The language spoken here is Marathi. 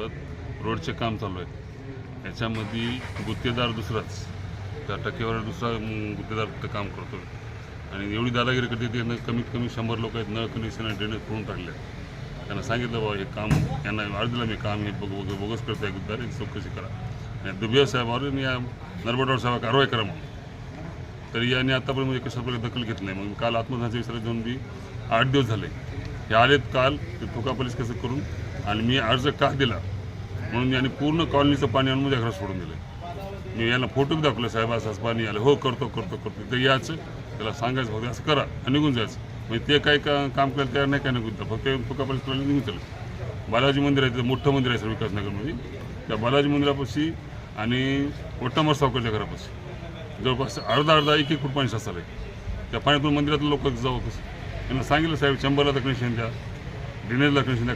गावात रोडचे काम चालू आहे. याच्यामध्ये गुत्तेदार दुसराच, त्या टक्केवारी दुसरा गुत्तेदार ते काम करतो आणि एवढी दादागिरी करते ते कमीत कमी 100 लोक आहेत नळ कनेक्शन आणि ड्रेनेज करून टाकले. त्यांना सांगितलं बाबा हे काम, यांना अर्ज दिला मी काम हे बोगस करतो आहे गुत्तेदार, याची चौकशी करा. आणि दुबिया साहेबावर मी या नरबडवाड साहेब कारवाई करा म्हणून, तरी यांनी आतापर्यंत म्हणजे कशा प्रकारे दखल घेतली नाही. मग काल आत्महत्याच्या विचारात जाऊन बी 8 दिवस झाले. हे आलेत काल ते थोका पोलीस कसं करून, आणि मी अर्ज का दिला म्हणून यांनी पूर्ण कॉलनीचं पाणी आणून माझ्या घरात सोडून दिलं. मी यांना फोटो दाखवलं, साहेब असं पाणी आलं, हो करतो ते यायचं, त्याला सांगायचं फक्त असं करा आणि निघून जायचं. म्हणजे ते काही काम करायला तयार नाही, काय नाही, फक्त थोका पोलीस निघून चाललं. बालाजी मंदिर आहे, तिथं मोठं मंदिर आहे सर विकासनगरमध्ये, त्या बालाजी मंदिरापाशी आणि वट्टामर सावकारच्या घरापाशी जवळपास अर्धा 1 फूट पाणी साचलं आहे. त्या पाण्यातून मंदिरातून लोक जावं कसं. त्यांना सांगितलं साहेब 100ला कनेक्शन द्या, ड्रेनेजला कनेक्शन द्या.